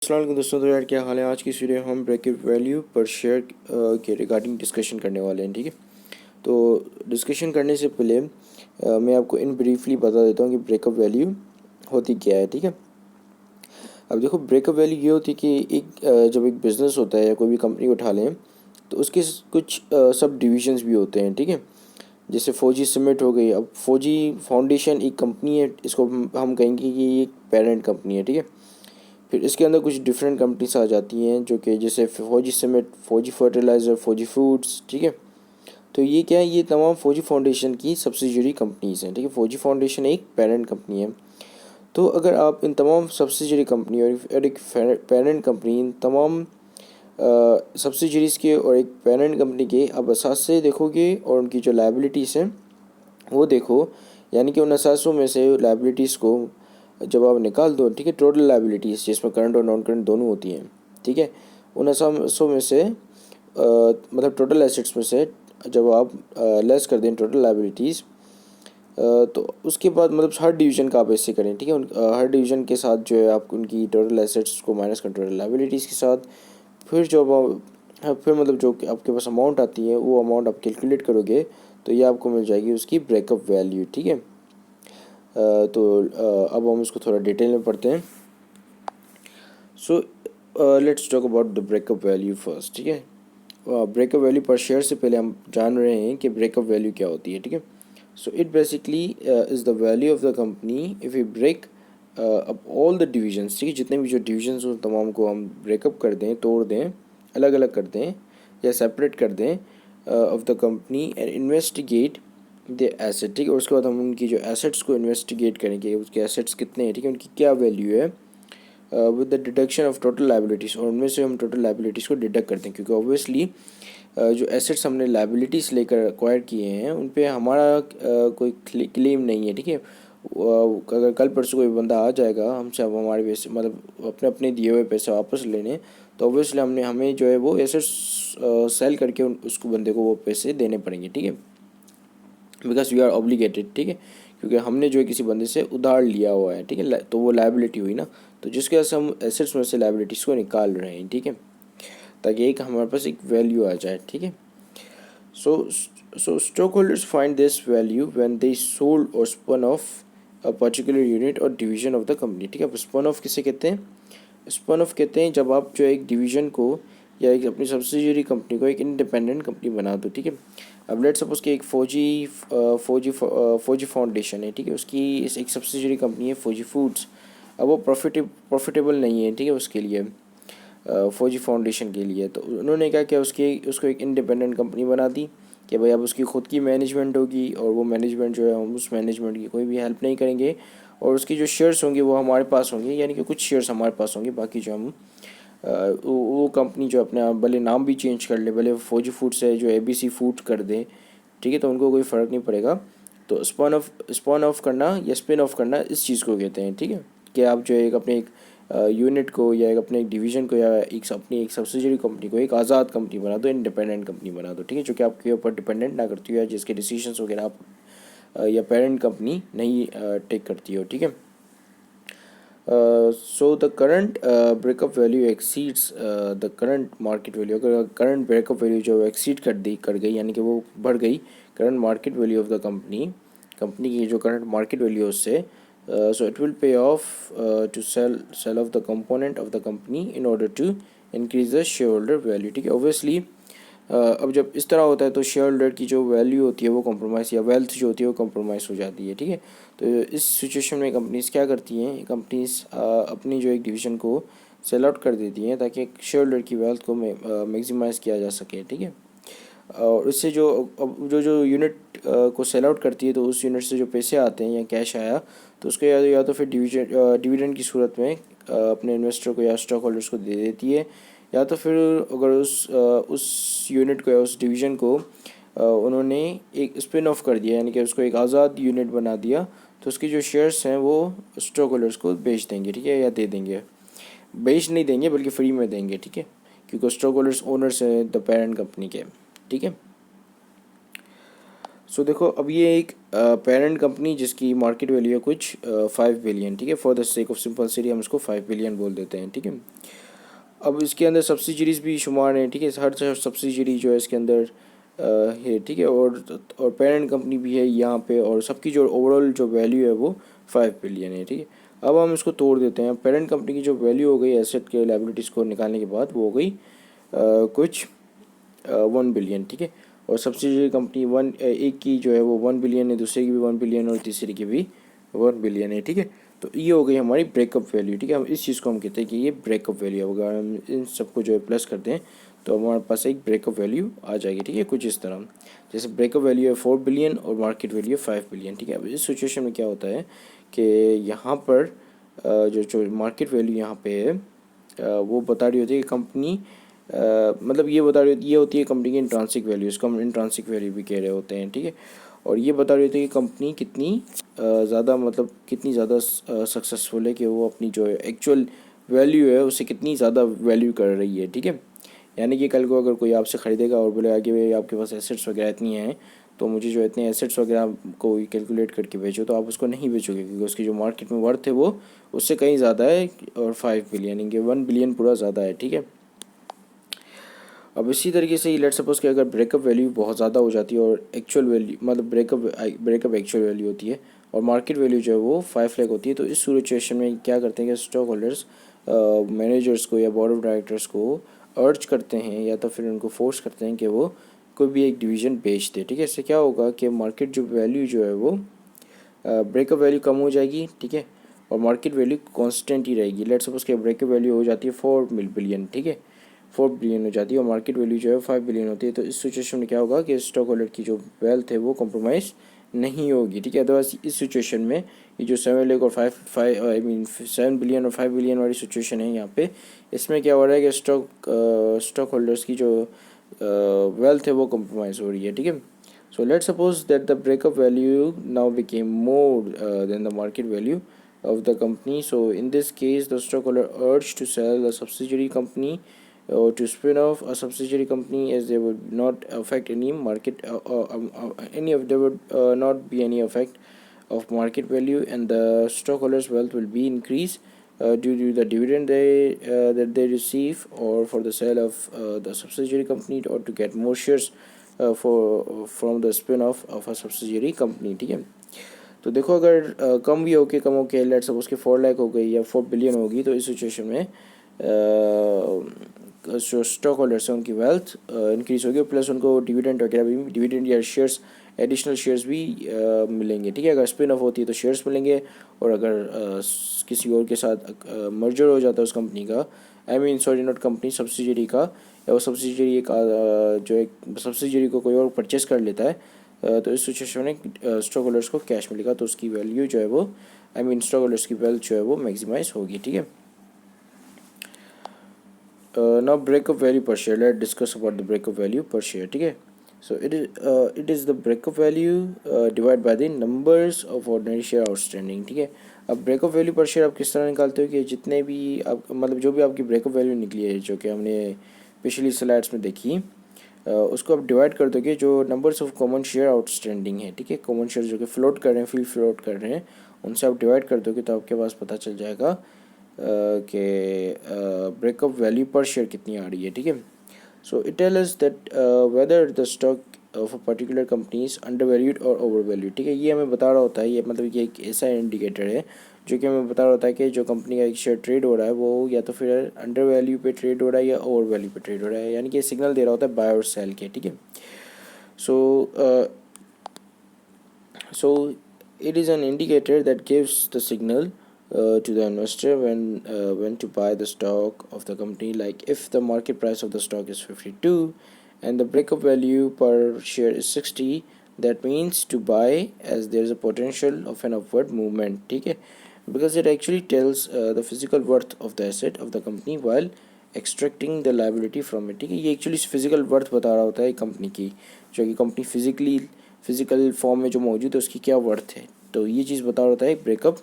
अस्सलाम वालेकुम दोस्तों। तो यार क्या हाल है। आज की इस वीडियो हम ब्रेकअप वैल्यू पर शेयर के रिगार्डिंग डिस्कशन करने वाले हैं। ठीक है, तो डिस्कशन करने से पहले मैं आपको इन ब्रीफली बता देता हूँ कि ब्रेकअप वैल्यू होती क्या है। ठीक है, अब देखो ब्रेकअप वैल्यू ये होती है कि जब एक बिज़नेस होता है या कोई भी कंपनी उठा लें तो उसके कुछ सब डिविजन्स भी होते हैं। ठीक है, जैसे फौजी सिमेंट हो गई। अब फौजी फाउंडेशन एक कंपनी है, इसको हम कहेंगे कि ये एक पेरेंट कंपनी है। ठीक है, फिर इसके अंदर कुछ डिफरेंट कंपनीज आ जाती हैं जो कि जैसे फौजी सीमेंट, फौजी फर्टिलाइज़र, फौजी फूड्स। ठीक है, तो ये क्या है, ये तमाम फौजी फाउंडेशन की सब्सिडियरी कंपनीज हैं। ठीक है, फौजी फाउंडेशन एक पेरेंट कंपनी है। तो अगर आप इन तमाम सब्सिडियरी कंपनी और एक पेरेंट कंपनी, इन तमाम सब्सिडियरीज़ के और एक पेरेंट कंपनी के आप असासे देखोगे और उनकी जो लायबिलिटीज़ हैं वो देखो, यानी कि उन असासों में से लायबिलिटीज़ को जब आप निकाल दो, ठीक है, टोटल लायबिलिटीज़ जिसमें करंट और नॉन करंट दोनों होती हैं। ठीक है, उन असासों में से मतलब टोटल एसेट्स में से जब आप लेस कर दें टोटल लायबिलिटीज़, तो उसके बाद मतलब हर डिवीज़न का आप ऐसे करें। ठीक है, हर डिवीज़न के साथ जो है आप उनकी टोटल एसेट्स को माइनस करें टोटल लायबिलिटीज़ के साथ। फिर जब आप फिर मतलब जो आपके पास अमाउंट आती है वो अमाउंट आप कैलकुलेट करोगे तो ये आपको मिल जाएगी उसकी ब्रेकअप वैल्यू। ठीक है, तो अब हम इसको थोड़ा डिटेल में पढ़ते हैं। So let's talk about the breakup value first. ठीक है, ब्रेकअप वैल्यू पर शेयर से पहले हम जान रहे हैं कि ब्रेकअप वैल्यू क्या होती है। ठीक है, so it basically is the value of the company if you break up all the divisions. ठीक है, जितने भी जो डिविजन्स हो तमाम को हम ब्रेकअप कर दें, तोड़ दें, अलग अलग कर दें या सेपरेट कर दें of the company and investigate the asset. ठीक है, और उसके बाद हम उनकी जो एसेट्स को इन्वेस्टिगेट करेंगे, उसके एसेट्स कितने हैं, ठीक है, उनकी क्या वैल्यू है with the deduction of total liabilities, और उनमें से हम टोटल लायबिलिटीज़ को डिडक्ट करते हैं क्योंकि ऑब्वियसली जो एसेट्स हमने लायबिलिटीज़ लेकर एक्वायर किए हैं उन पे हमारा कोई क्लेम नहीं है। ठीक है, अगर कल परसों कोई बंदा आ जाएगा हमसे अब हमारे पैसे मतलब अपने अपने दिए हुए पैसे वापस लेने, तो ऑब्वियसली हमें जो है वो एसेट्स सेल करके उसको बंदे को वो पैसे देने पड़ेंगे। ठीक है, बिकॉज वी आर ऑब्लिगेटेड। ठीक है, क्योंकि हमने जो है किसी बंदे से उधार लिया हुआ है। ठीक है, तो वो लायबिलिटी हुई ना, तो जिसके वजह से हम एसेट्स में से लायबिलिटीज़ को निकाल रहे हैं। ठीक है, ताकि एक हमारे पास एक वैल्यू आ जाए। ठीक है, so stock holders find this value when they sold और spun off a particular unit और डिवीजन ऑफ द कंपनी। ठीक है, अब स्पन ऑफ किसे कहते हैं, स्पन ऑफ कहते हैं जब आप जो एक डिवीजन को या एक अपनी सब्सिडियरी कंपनी को एक इंडिपेंडेंट कंपनी बना दो। ठीक है, अब लेट सपोज कि एक फौजी फाउंडेशन है। ठीक है, उसकी एक सब्सिडियरी कंपनी है फौजी फूड्स। अब वो प्रॉफिटेबल नहीं है। ठीक है, उसके लिए फौजी फाउंडेशन के लिए, तो उन्होंने क्या किया, उसको एक इंडिपेंडेंट कंपनी बना दी कि भाई अब उसकी ख़ुद की मैनेजमेंट होगी और वो मैनेजमेंट जो है हम उस मैनेजमेंट की कोई भी हेल्प नहीं करेंगे और उसकी जो शेयर्स होंगे वो हमारे पास होंगे, यानी कि कुछ शेयर्स हमारे पास होंगे, बाकी जो हम वो कंपनी जो अपने भले नाम भी चेंज कर ले, भले फौजी फूड से जो ABC फूड कर दे, ठीक है, तो उनको कोई फ़र्क नहीं पड़ेगा। तो स्पॉन ऑफ करना या स्पिन ऑफ करना इस चीज़ को कहते हैं। ठीक है, कि आप जो है एक अपने एक यूनिट को या एक अपने एक डिवीज़न को या अपनी एक सब्सिडियरी कंपनी को एक आज़ाद कंपनी बना दो, इंडिपेंडेंट कंपनी बना दो। ठीक है, जो कि आपके ऊपर डिपेंडेंट ना करती हो या जिसके डिसीजंस वगैरह आप या पेरेंट कंपनी नहीं टेक करती हो। ठीक है, so the current breakup value exceeds the current market value. अगर करंट ब्रेकअप वैल्यू जो एक्सीड कर गई, यानी कि वो बढ़ गई current market value of the company की जो करंट मार्केट वैल्यू है उससे, so it will pay off to sell off the component of the company in order to increase the shareholder value. ठीक है, ऑब्वियसली अब जब इस तरह होता है तो शेयर होल्डर की जो वैल्यू होती है वो कॉम्प्रोमाइज़ या वेल्थ जो होती है वो कॉम्प्रोमाइज़ हो जाती है। ठीक है, तो इस सिचुएशन में कंपनीज़ क्या करती हैं, कंपनीज़ अपनी जो एक डिवीज़न को सेल आउट कर देती हैं ताकि शेयर होल्डर की वेल्थ को मैक्सिमाइज़ किया जा सके। ठीक है, और इससे जो यूनिट को सेल आउट करती है तो उस यूनिट से जो पैसे आते हैं या कैश आया तो उसको या तो फिर डिविडेंड की सूरत में अपने इन्वेस्टर को या स्टॉक होल्डर्स को दे देती है, या तो फिर अगर उस यूनिट को या उस डिवीज़न को उन्होंने एक स्पिन ऑफ कर दिया, यानी कि उसको एक आज़ाद यूनिट बना दिया, तो उसके जो शेयर्स हैं वो स्टॉक होल्डर्स को बेच देंगे। ठीक है, या दे देंगे, बेच नहीं देंगे बल्कि फ्री में देंगे। ठीक है, क्योंकि स्टॉक होल्डर्स ओनर्स हैं द पेरेंट कंपनी के। ठीक है, सो देखो, अब ये एक पेरेंट कंपनी जिसकी मार्केट वैल्यू है कुछ 5 बिलियन, ठीक है। For the sake of simplicity हम इसको 5 बिलियन बोल देते हैं, ठीक है। अब इसके अंदर सब्सिडीज़ भी शुमार हैं, ठीक है। हर सब्सिडरी जो है इसके अंदर है, ठीक है। और पेरेंट कंपनी भी है यहाँ पे, और सबकी जो ओवरऑल जो वैल्यू है वो 5 बिलियन है, ठीक है। अब हम इसको तोड़ देते हैं। पेरेंट कंपनी की जो वैल्यू हो गई एसेट के लायबिलिटीज़ को निकालने के बाद वो हो गई कुछ 1 बिलियन, ठीक है। और सब्सिडरी कंपनी एक की जो है वो 1 बिलियन है, दूसरे की भी 1 बिलियन और तीसरे की भी 1 बिलियन है, ठीक है। तो ये हो गई हमारी ब्रेकअप वैल्यू, ठीक है। हम इस चीज़ को हम कहते हैं कि ये ब्रेकअप वैल्यू है। अगर हम इन सबको जो है प्लस करते हैं तो हमारे पास एक ब्रेकअप वैल्यू आ जाएगी, ठीक है। कुछ इस तरह, जैसे ब्रेकअप वैल्यू है 4 बिलियन और मार्केट वैल्यू है 5 बिलियन, ठीक है। अब इस सिचुएशन में क्या होता है कि यहाँ पर जो जो मार्केट वैल्यू यहाँ पे है वो बता रही होती है कि कंपनी मतलब ये बता रही होती, ये होती है कंपनी की इंट्रांसिक वैल्यू, इसको हम इंट्रांसिक वैल्यू भी कह रहे होते हैं, ठीक है। और ये बता रही होती है कि कंपनी कितनी ज़्यादा मतलब कितनी ज़्यादा सक्सेसफुल है, कि वो अपनी जो एक्चुअल वैल्यू है उससे कितनी ज़्यादा वैल्यू कर रही है, ठीक है। यानी कि कल को अगर कोई आपसे ख़रीदेगा और बोलेगा कि भाई आपके पास एसेट्स वगैरह इतनी हैं, तो मुझे जो इतने एसेट्स वगैरह को कैलकुलेट करके बेचो, तो आप उसको नहीं बेचोगे, क्योंकि उसकी जो मार्केट में वर्थ है वो उससे कहीं ज़्यादा है, और 5 बिलियन यानी कि 1 बिलियन पूरा ज़्यादा है, ठीक है। अब इसी तरीके से लेट सपोज कि अगर ब्रेकअप वैल्यू बहुत ज़्यादा हो जाती है और एक्चुअल वैल्यू मतलब ब्रेकअप एक्चुअल वैल्यू होती है और मार्केट वैल्यू जो है वो 5 लाख होती है, तो इस सिचुएशन में क्या करते हैं कि स्टॉक होल्डर्स मैनेजर्स को या बोर्ड ऑफ डायरेक्टर्स को अर्ज करते हैं या तो फिर उनको फोर्स करते हैं कि वो कोई भी एक डिवीज़न बेच दे, ठीक है। इससे क्या होगा कि मार्केट जो वैल्यू जो है वो ब्रेकअप वैल्यू कम हो जाएगी, ठीक है, और मार्केट वैल्यू कांस्टेंट ही रहेगी। लेट्स सपोज कि ब्रेकअप वैल्यू हो जाती है 4 बिलियन, ठीक है, 4 बिलियन हो जाती है और मार्केट वैल्यू जो है 5 बिलियन होती है। तो इस सिचुएशन में क्या होगा कि स्टॉक होल्डर की जो वेल्थ है वो कॉम्प्रोमाइज़ नहीं होगी, ठीक है। अदरवाइज इस सिचुएशन में ये जो 7 लाख और 7 बिलियन और 5 बिलियन वाली सिचुएशन है यहाँ पे, इसमें क्या हो रहा है कि स्टॉक होल्डर्स की जो वेल्थ है वो कॉम्प्रोमाइज़ हो रही है, ठीक है। So let's suppose that the breakup value now became more than the market value of the company. So in this case, the stockholder urged to sell a subsidiary company or to spin off a subsidiary company, as they would not affect any market any of there would not be any effect of market value, and the stockholders' wealth will be increased due to the dividend that they receive, or for the sale of the subsidiary company, or to get more shares from the spin of a subsidiary company, ठीक है। तो देखो अगर कम हो के let suppose के 4 लाख हो गई या 4 बिलियन होगी, तो इस सिचुएशन में जो स्टॉक होल्डर्स हैं उनकी वेल्थ इंक्रीज होगी, प्लस उनको डिविडेंड वगैरह भी, डिविडेंड या शेयर्स, एडिशनल शेयर्स भी मिलेंगे, ठीक है। अगर स्पिन ऑफ होती है तो शेयर्स मिलेंगे, और अगर किसी और के साथ मर्जर हो जाता है उस कंपनी का, I mean sorry not company, subsidiary का, या वो सब्सिडियरी एक जो एक सब्सिडियरी को कोई और परचेस कर लेता है, तो इस सिचुएशन में स्टॉक होल्डर्स को कैश मिलेगा, तो उसकी वैल्यू जो है वो, आई मीन स्टॉक होल्डर्स की वेल्थ जो है वो मैक्सिमाइज होगी, ठीक है। नाउ ब्रेकअप वैल्यू पर share, let discuss about the breakup value पर शेयर, ठीक है। So it is the breakup value divide by the numbers of ordinary share outstanding, ठीक है। अब ब्रेकअप वैल्यू पर शेयर आप किस तरह निकालते हो कि जितने भी आप मतलब जो भी आपकी ब्रेकअप वैल्यू निकली है, जो कि हमने पिछली स्लाइड्स में देखी, उसको आप डिवाइड कर दोगे जो numbers of common share outstanding है, ठीक है। कॉमन शेयर जो कि फ्लोट कर रहे हैं, फ्री फ्लोट कर रहे हैं, उनसे आप डिवाइड कर दोगे तो आपके पास पता चल जाएगा कि ब्रेकअप वैल्यू पर शेयर कितनी आ रही है, ठीक है। So it tell us that whether the stock of a particular company is undervalued और ओवर वैल्यूड, ठीक है। ये हमें बता रहा होता है, ये मतलब ये एक ऐसा इंडिकेटर है जो कि हमें बता रहा होता है कि जो कंपनी का एक शेयर ट्रेड हो रहा है वो या तो फिर अंडर वैल्यू पे ट्रेड हो रहा है या ओवर वैल्यू पे ट्रेड हो रहा है, यानी कि सिग्नल दे रहा होता है बाय और सेल के, ठीक है। So it is an indicator that gives the signal to the investor when to buy the stock of the company. Like if the market price of the stock is 52 and the breakup value per share is 60, that means to buy, as there is a potential of an upward movement, ठीक है, because it actually tells the physical worth of the asset of the company while extracting the liability from it, ठीक है। ये actually physical worth बता रहा होता है company की, जो कि कंपनी फिजिकल फॉर्म में जो मौजूद है उसकी क्या वर्थ है, तो ये चीज़ बता रहा होता है breakup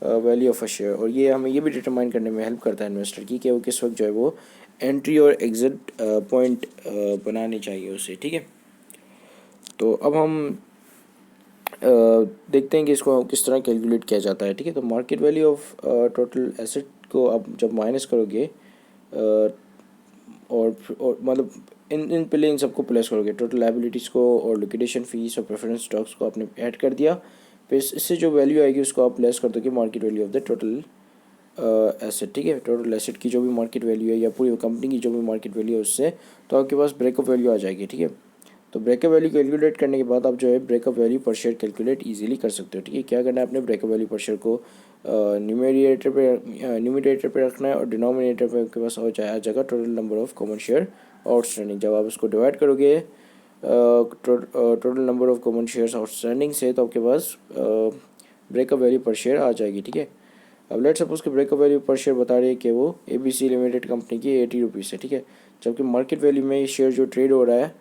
value of a share. और ये हमें ये भी डिटरमाइन करने में हेल्प करता है इन्वेस्टर की कि वो किस वक्त जो है वो एंट्री और एग्जिट पॉइंट बनाने चाहिए उसे, ठीक है। तो अब हम देखते हैं कि इसको किस तरह कैलकुलेट किया जाता है, ठीक है। तो market value of total asset को आप जब माइनस करोगे और मतलब इन पहले इन सबको प्लस करोगे, टोटल लायबिलिटीज़ को और लिक्विडेशन फीस और प्रेफरेंस स्टॉक्स को आपने ऐड कर दिया, फिर इससे जो वैल्यू आएगी उसको आप प्लस कर दोगे market value of the total asset, ठीक है। टोटल एसेट की जो भी मार्केट वैल्यू है या पूरी कंपनी की जो भी मार्केट वैल्यू है उससे, तो आपके पास ब्रेकअप वैल्यू आ जाएगी, ठीक है। तो ब्रेकअप वैल्यू कैलकुलेट करने के बाद आप जो है ब्रेकअप वैल्यू पर शेयर कैलकुलेट इजीली कर सकते हो, ठीक है। क्या करना है, अपने ब्रेकअप वैल्यू पर शेयर को न्यूमरेटर पे रखना है और डिनोमिनेटर पे आपके पास आ जाएगा total number of common share outstanding. जब आप इसको डिवाइड करोगे total number of common shares outstanding से, तो आपके पास ब्रेकअप वैल्यू पर शेयर आ जाएगी, ठीक है। अब लेट सपोज कि ब्रेकअप वैल्यू पर शेयर बता रही है कि वो ABC लिमिटेड कंपनी की 80 रुपीज़ है, ठीक है। जबकि मार्केट वैल्यू में ये शेयर जो ट्रेड हो रहा है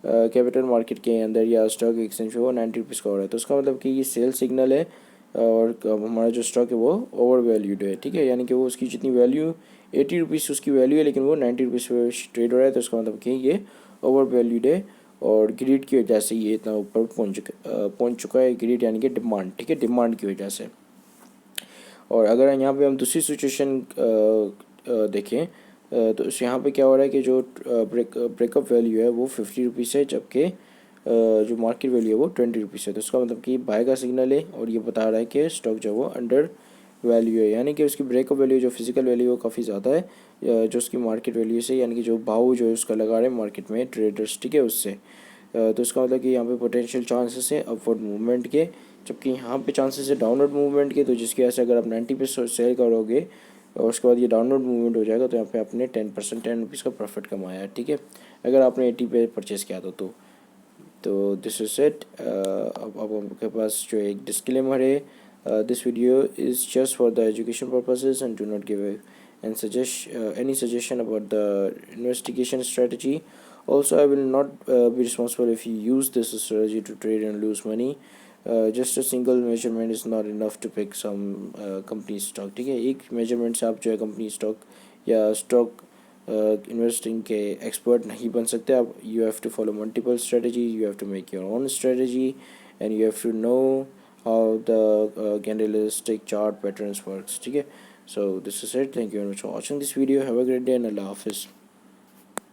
कैपिटल मार्केट के अंदर या स्टॉक एक्सचेंज पे वो 90 रुपीज़ का हो रहा है। तो उसका मतलब कि ये सेल सिग्नल है और हमारा जो स्टॉक है वो ओवर वैल्यूड है, ठीक है। यानी कि वो उसकी जितनी वैल्यू 80 रुपीज़ उसकी वैल्यू है, लेकिन वो 90 रुपीज़ पे ट्रेड हो रहा है। तो उसका मतलब कि ये ओवर वैल्यूड है और ग्रीड की वजह से ये इतना ऊपर पहुँच चुका है। ग्रीड यानी कि डिमांड, ठीक है, डिमांड की वजह से। और अगर यहाँ पे हम दूसरी सिचुएशन देखें तो इस यहाँ पे क्या हो रहा है कि जो ब्रेकअप वैल्यू है वो 50 रुपीज़ है, जबकि जो मार्केट वैल्यू है वो 20 रुपीज़ है। तो इसका मतलब कि बाय का सिग्नल है और ये बता रहा है कि स्टॉक जो वो अंडर वैल्यू है, यानी कि उसकी ब्रेकअप वैल्यू जो फिजिकल वैल्यू है वो काफ़ी ज़्यादा है जो उसकी मार्केट वैल्यू से, यानी कि जो भाव जो है उसका लगा रहे हैं मार्केट में ट्रेडर्स, ठीक है, उससे। तो इसका मतलब कि यहाँ पे पोटेंशियल चांसेस है अपवर्ड मूवमेंट के, जबकि यहाँ पे चांसेस है डाउनवर्ड मूवमेंट के। तो जिसकी वजह से अगर आप 90 पे सेल करोगे और उसके बाद ये डाउनवर्ड मूवमेंट हो जाएगा, तो यहाँ पे आपने 10% 10 रुपीज़ का प्रॉफिट कमाया है, ठीक है, अगर आपने 80 पे परचेज़ किया तो दिस इज इट। अब आपके पास जो एक डिस्क्लेमर है, this video is just for the education purposes and do not give and suggest any suggestion about the investigation strategy. Also, I will not be responsible if you use this strategy to trade and lose money. Just a single measurement is not enough to pick some company stock, ठीक है। एक measurement से आप जो है company stock या stock investing के expert नहीं बन सकते आप। You have to follow multiple strategy, you have to make your own strategy and you have to know how the candlestick chart patterns works, ठीक है। So this is it. Thank you very much for watching this video. Have a great day and Allah Hafiz.